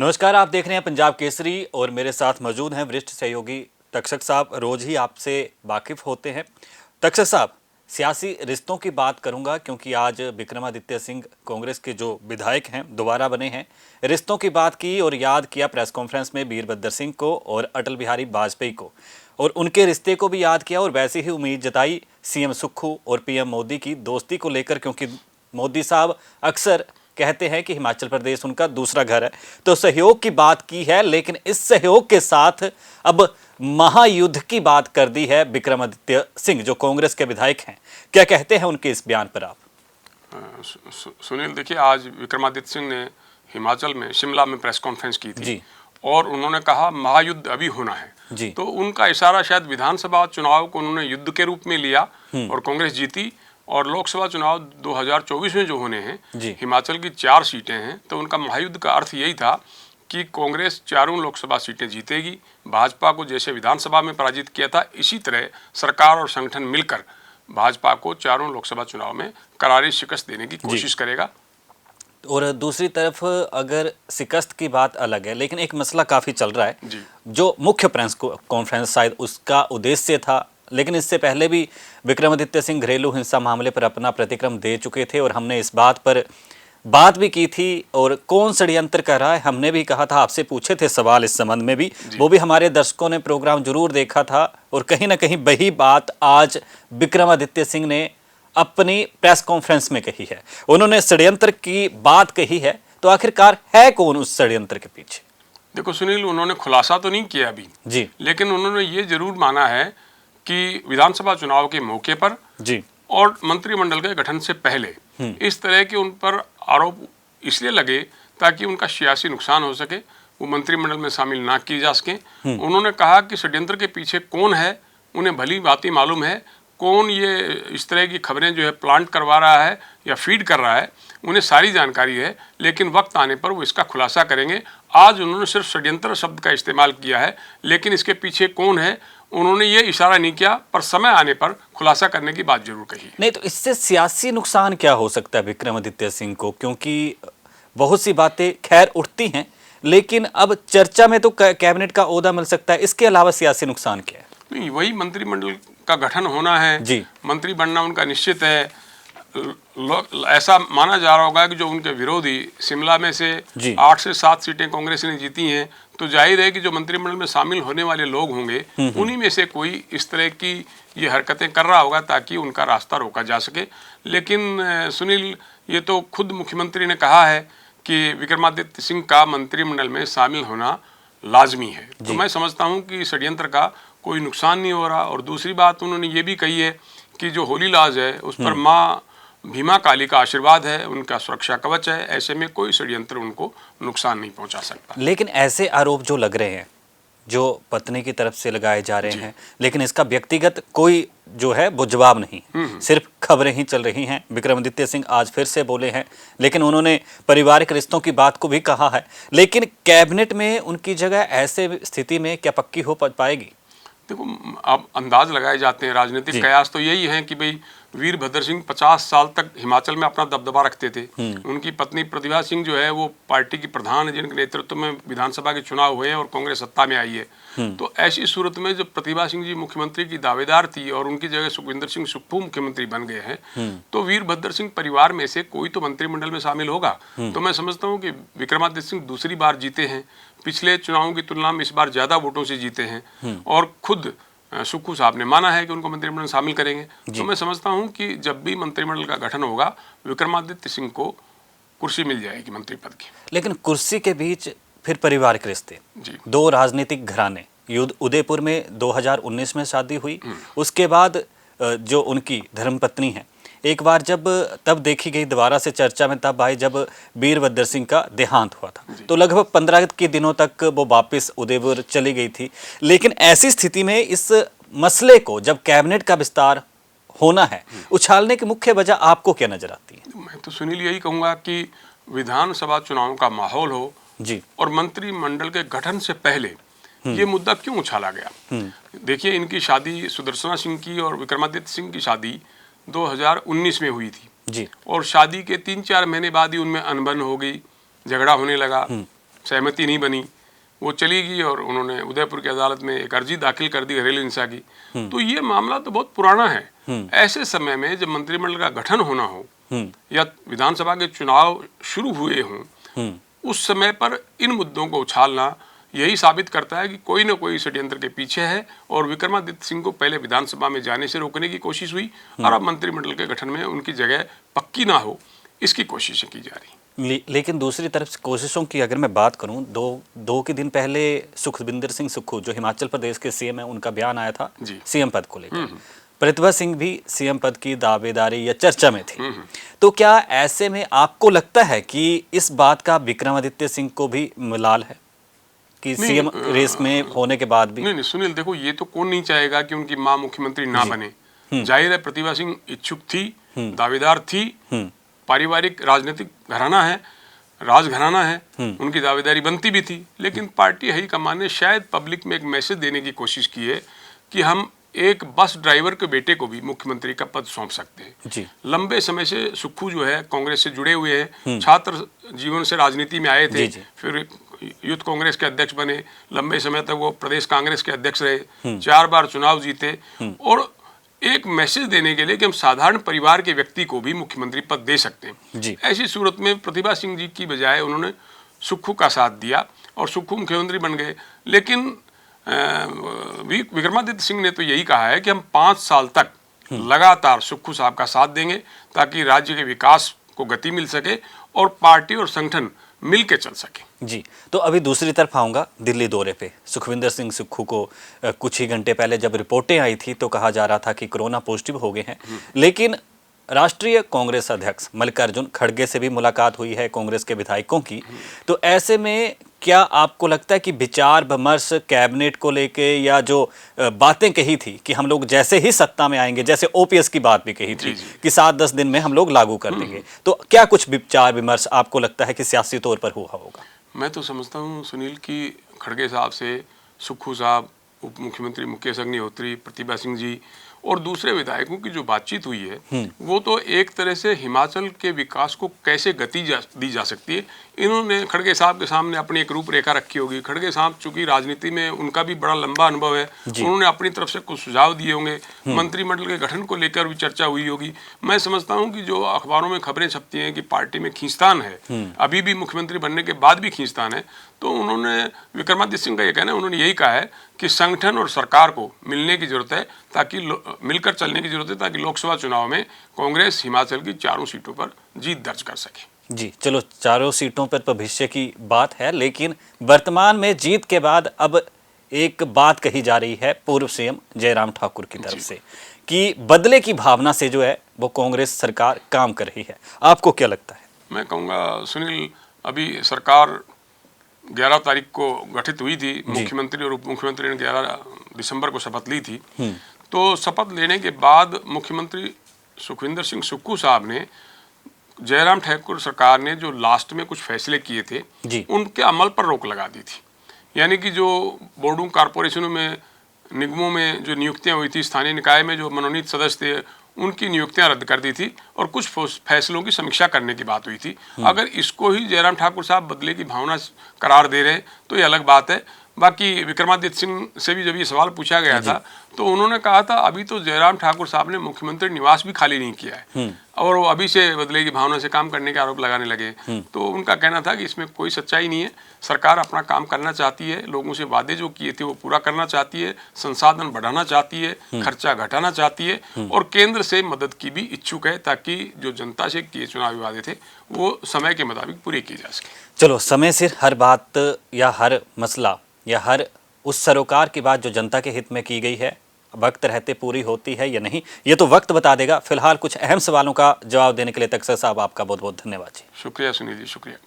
नमस्कार, आप देख रहे हैं पंजाब केसरी और मेरे साथ मौजूद हैं वरिष्ठ सहयोगी तक्षक साहब। रोज ही आपसे वाकिफ होते हैं। तक्षक साहब, सियासी रिश्तों की बात करूंगा क्योंकि आज विक्रमादित्य सिंह कांग्रेस के जो विधायक हैं दोबारा बने हैं। रिश्तों की बात की और याद किया प्रेस कॉन्फ्रेंस में वीरभद्र सिंह को और अटल बिहारी वाजपेयी को, और उनके रिश्ते को भी याद किया और वैसे ही उम्मीद जताई सीएम सुक्खू और पीएम मोदी की दोस्ती को लेकर, क्योंकि मोदी साहब अक्सर कहते हैं कि हिमाचल प्रदेश उनका दूसरा घर है। तो सहयोग की बात की है, लेकिन इस सहयोग के साथ अब महायुद्ध की बात कर दी है विक्रमादित्य सिंह जो कांग्रेस के विधायक हैं। क्या कहते हैं उनके इस बयान पर आप? सुनील, देखिए, आज विक्रमादित्य सिंह ने हिमाचल में शिमला में प्रेस कॉन्फ्रेंस की थी जी। और उन्होंने कहा महायुद्ध अभी होना है जी। तो उनका इशारा शायद विधानसभा चुनाव को उन्होंने युद्ध के रूप में लिया और कांग्रेस जीती। और लोकसभा चुनाव 2024 में जो होने हैं, हिमाचल की 4 सीटें हैं, तो उनका महायुद्ध का अर्थ यही था कि कांग्रेस 4 लोकसभा सीटें जीतेगी। भाजपा को जैसे विधानसभा में पराजित किया था, इसी तरह सरकार और संगठन मिलकर भाजपा को 4 लोकसभा चुनाव में करारी शिकस्त देने की कोशिश करेगा। और दूसरी तरफ अगर शिकस्त की बात अलग है, लेकिन एक मसला काफ़ी चल रहा है जो मुख्य प्रेस कॉन्फ्रेंस शायद उसका उद्देश्य था, लेकिन इससे पहले भी विक्रमादित्य सिंह घरेलू हिंसा मामले पर अपना प्रतिक्रम दे चुके थे और हमने इस बात पर बात भी की थी। और कौन षड्यंत्र कर रहा है हमने भी कहा था, आपसे पूछे थे सवाल इस संबंध में भी, वो भी हमारे दर्शकों ने प्रोग्राम जरूर देखा था। और कहीं ना कहीं वही बात आज विक्रमादित्य सिंह ने अपनी प्रेस कॉन्फ्रेंस में कही है। उन्होंने षड्यंत्र की बात कही है, तो आखिरकार है कौन उस षड्यंत्र के पीछे? देखो सुनील, उन्होंने खुलासा तो नहीं किया अभी जी, लेकिन उन्होंने ये जरूर माना है कि विधानसभा चुनाव के मौके पर जी और मंत्रिमंडल के गठन से पहले इस तरह के उन पर आरोप इसलिए लगे ताकि उनका सियासी नुकसान हो सके, वो मंत्रिमंडल में शामिल ना किए जा सके। उन्होंने कहा कि षड्यंत्र के पीछे कौन है उन्हें भली भांति मालूम है, कौन ये इस तरह की खबरें जो है प्लांट करवा रहा है या फीड कर रहा है, उन्हें सारी जानकारी है, लेकिन वक्त आने पर वो इसका खुलासा करेंगे। आज उन्होंने सिर्फ षड्यंत्र शब्द का इस्तेमाल किया है, लेकिन इसके पीछे कौन है उन्होंने ये इशारा नहीं किया, पर समय आने पर खुलासा करने की बात जरूर कही। नहीं, तो इससे सियासी नुकसान क्या हो सकता है विक्रमादित्य सिंह को? क्योंकि बहुत सी बातें खैर उठती हैं, लेकिन अब चर्चा में तो कैबिनेट का ओहदा मिल सकता है, इसके अलावा सियासी नुकसान क्या है? नहीं, वही मंत्रिमंडल का गठन होना है जी, मंत्री बनना उनका निश्चित है। ऐसा माना जा रहा होगा कि जो उनके विरोधी शिमला में से 8 से 7 सीटें कांग्रेस ने जीती हैं, तो जाहिर है कि जो मंत्रिमंडल में शामिल होने वाले लोग होंगे उन्हीं में से कोई इस तरह की ये हरकतें कर रहा होगा ताकि उनका रास्ता रोका जा सके। लेकिन सुनील, ये तो खुद मुख्यमंत्री ने कहा है कि विक्रमादित्य सिंह का मंत्रिमंडल में शामिल होना लाजमी है, तो मैं समझता हूँ कि षड्यंत्र का कोई नुकसान नहीं हो रहा। और दूसरी बात उन्होंने ये भी कही है कि जो होली लाज है उस पर माँ भीमा काली का आशीर्वाद है, उनका सुरक्षा कवच है, ऐसे में कोई षड्यंत्र उनको नुकसान नहीं पहुंचा सकता। लेकिन ऐसे आरोप जो लग रहे हैं, जो पत्नी की तरफ से लगाए जा रहे हैं, लेकिन इसका व्यक्तिगत कोई जो है वो जवाब नहीं, सिर्फ खबरें ही चल रही हैं। विक्रमादित्य सिंह आज फिर से बोले हैं, लेकिन उन्होंने पारिवारिक रिश्तों की बात को भी कहा है। लेकिन कैबिनेट में उनकी जगह ऐसे स्थिति में क्या पक्की हो पाएगी? देखो, अब अंदाज लगाए जाते हैं, राजनीतिक कयास तो यही है कि भाई वीरभद्र सिंह 50 साल तक हिमाचल में अपना दबदबा रखते थे। उनकी पत्नी प्रतिभा सिंह जो है वो पार्टी की प्रधान है, जिनके नेतृत्व में विधानसभा के चुनाव हुए हैं और कांग्रेस सत्ता में आई है। तो ऐसी सूरत में जब प्रतिभा सिंह जी मुख्यमंत्री की दावेदार थी और उनकी जगह सुखविंदर सिंह सुक्खू मुख्यमंत्री बन गए हैं, तो वीरभद्र सिंह परिवार में से कोई तो मंत्रिमंडल में शामिल होगा। तो मैं समझता हूँ कि विक्रमादित्य सिंह दूसरी बार जीते हैं, पिछले चुनावों की तुलना में इस बार ज्यादा वोटों से जीते हैं और खुद सुक्खू साहब ने माना है कि उनको मंत्रिमंडल में शामिल करेंगे। तो मैं समझता हूं कि जब भी मंत्रिमंडल का गठन होगा विक्रमादित्य सिंह को कुर्सी मिल जाएगी मंत्री पद की। लेकिन कुर्सी के बीच फिर पारिवारिक रिश्ते, 2 राजनीतिक घराने, उदयपुर में 2019 में शादी हुई, उसके बाद जो उनकी धर्मपत्नी है, एक बार जब तब देखी गई दोबारा से चर्चा में तब आई जब वीरभद्र सिंह का देहांत हुआ था, तो लगभग 15 के दिनों तक वो वापस उदयपुर चली गई थी। लेकिन ऐसी स्थिति में इस मसले को जब कैबिनेट का विस्तार होना है, उछालने की मुख्य वजह आपको क्या नजर आती है? मैं तो सुनील यही कहूंगा कि विधानसभा चुनाव का माहौल हो जी और मंत्रिमंडल के गठन से पहले ये मुद्दा क्यों उछाला गया। देखिए, इनकी शादी सुदर्शना सिंह की और विक्रमादित्य सिंह की शादी 2019 में हुई थी जी, और शादी के 3-4 महीने बाद ही उनमें अनबन हो गई, झगड़ा होने लगा, सहमति नहीं बनी, वो चली गई और उन्होंने उदयपुर की अदालत में एक अर्जी दाखिल कर दी घरेलू हिंसा की। तो ये मामला तो बहुत पुराना है। ऐसे समय में जब मंत्रिमंडल का गठन होना हो या विधानसभा के चुनाव शुरू हुए हों, उस समय पर इन मुद्दों को उछालना यही साबित करता है कि कोई ना कोई षड्यंत्र के पीछे है और विक्रमादित्य सिंह को पहले विधानसभा में जाने से रोकने की कोशिश हुई और अब मंत्रिमंडल के गठन में उनकी जगह पक्की ना हो, इसकी कोशिशें की जा रही। लेकिन दूसरी तरफ से कोशिशों की अगर मैं बात करूं, दो के दिन पहले सुखविंदर सिंह सुक्खू जो हिमाचल प्रदेश के सीएम है, उनका बयान आया था सीएम पद को लेकर। प्रतिभा सिंह भी सीएम पद की दावेदारी या चर्चा में थी। तो क्या ऐसे में आपको लगता है कि इस बात का विक्रमादित्य सिंह को भी मलाल है कि सीएम रेस में होने के बाद भी? नहीं सुनील, देखो ये तो कौन नहीं चाहेगा कि उनकी मां मुख्यमंत्री ना बने। जाहिर है प्रतिभा सिंह इच्छुक थी, दावेदार थी, पारिवारिक राजनीतिक घराना है, राजघराना है, उनकी दावेदारी बनती भी थी। लेकिन पार्टी हाईकमान ने शायद पब्लिक में एक मैसेज देने की कोशिश की है कि हम एक बस ड्राइवर के बेटे को भी मुख्यमंत्री का पद सौंप सकते हैं। लंबे समय से सुक्खू जो है कांग्रेस से जुड़े हुए हैं, छात्र जीवन से राजनीति में आए थे, फिर यूथ कांग्रेस के अध्यक्ष बने, लंबे समय तक वो प्रदेश कांग्रेस के अध्यक्ष रहे, 4 बार चुनाव जीते। और एक मैसेज देने के लिए कि हम साधारण परिवार के व्यक्ति को भी मुख्यमंत्री पद दे सकते हैं। ऐसी सूरत में प्रतिभा सिंह जी की बजाय उन्होंने सुक्खू का साथ दिया और सुक्खू मुख्यमंत्री बन गए। लेकिन विक्रमादित्य सिंह ने तो यही कहा है कि हम 5 साल तक लगातार सुक्खू साहब का साथ देंगे ताकि राज्य के विकास को गति मिल सके और पार्टी और संगठन मिल के चल सके। जी, तो अभी दूसरी तरफ आऊँगा दिल्ली दौरे पे। सुखविंदर सिंह सुक्खू को कुछ ही घंटे पहले जब रिपोर्टें आई थी तो कहा जा रहा था कि कोरोना पॉजिटिव हो गए हैं, लेकिन राष्ट्रीय कांग्रेस अध्यक्ष मल्लिकार्जुन खड़गे से भी मुलाकात हुई है कांग्रेस के विधायकों की। तो ऐसे में क्या आपको लगता है कि विचार विमर्श कैबिनेट को लेके या जो बातें कही थी कि हम लोग जैसे ही सत्ता में आएंगे, जैसे ओपीएस की बात भी कही थी कि 7-10 दिन में हम लोग लागू कर देंगे, तो क्या कुछ विचार विमर्श आपको लगता है कि सियासी तौर पर हुआ होगा? मैं तो समझता हूँ सुनील कि खड़गे साहब से सुक्खू साहब, उप मुख्यमंत्री मुकेश अग्निहोत्री, प्रतिभा सिंह जी और दूसरे विधायकों की जो बातचीत हुई है वो तो एक तरह से हिमाचल के विकास को कैसे गति दी जा सकती है, इन्होंने खड़गे साहब के सामने अपनी एक रूपरेखा रखी होगी। खड़गे साहब चूंकि राजनीति में उनका भी बड़ा लंबा अनुभव है, उन्होंने अपनी तरफ से कुछ सुझाव दिए होंगे, मंत्रिमंडल के गठन को लेकर भी चर्चा हुई होगी। मैं समझता हूँ कि जो अखबारों में खबरें छपती हैं कि पार्टी में खींचतान है, अभी भी मुख्यमंत्री बनने के बाद भी खींचतान है, तो उन्होंने विक्रमादित्य सिंह का ये कहना है, उन्होंने यही कहा है कि संगठन और सरकार को मिलने की जरूरत है, ताकि मिलकर चलने की जरूरत है ताकि लोकसभा चुनाव में कांग्रेस हिमाचल की 4 सीटों पर जीत दर्ज कर सके। जी, चलो 4 सीटों पर भविष्य की बात है, लेकिन वर्तमान में जीत के बाद अब एक बात कही जा रही है पूर्व सीएम जयराम ठाकुर की तरफ से कि बदले की भावना से जो है वो कांग्रेस सरकार काम कर रही है। आपको क्या लगता है? मैं कहूँगा सुनील, अभी सरकार 11 तारीख को गठित हुई थी, मुख्यमंत्री और उप मुख्यमंत्री ने 11 दिसंबर को शपथ ली थी। तो शपथ लेने के बाद मुख्यमंत्री सुखविंदर सिंह सुक्खू साहब ने, जयराम ठाकुर सरकार ने जो लास्ट में कुछ फैसले किए थे उनके अमल पर रोक लगा दी थी। यानी कि जो बोर्डों, कारपोरेशनों में, निगमों में जो नियुक्तियां हुई थी, स्थानीय निकाय में जो मनोनीत सदस्य थे उनकी नियुक्तियां रद्द कर दी थी और कुछ फैसलों की समीक्षा करने की बात हुई थी। अगर इसको ही जयराम ठाकुर साहब बदले की भावना करार दे रहे हैं तो ये अलग बात है। बाकी विक्रमादित्य सिंह से भी जब ये सवाल पूछा गया था तो उन्होंने कहा था अभी तो जयराम ठाकुर साहब ने मुख्यमंत्री निवास भी खाली नहीं किया है और वो अभी से बदले की भावना से काम करने के आरोप लगाने लगे। तो उनका कहना था कि इसमें कोई सच्चाई नहीं है, सरकार अपना काम करना चाहती है, लोगों से वादे जो किए थे वो पूरा करना चाहती है, संसाधन बढ़ाना चाहती है, खर्चा घटाना चाहती है और केंद्र से मदद की भी इच्छुक है ताकि जो जनता से किए चुनावी वादे थे वो समय के मुताबिक पूरे किए जा सके। चलो, समय से हर बात या हर मसला या हर उस सरोकार की बात जो जनता के हित में की गई है वक्त रहते पूरी होती है या नहीं, ये तो वक्त बता देगा। फिलहाल कुछ अहम सवालों का जवाब देने के लिए तकसर साहब आपका बहुत बहुत धन्यवाद जी। शुक्रिया सुनील जी, शुक्रिया।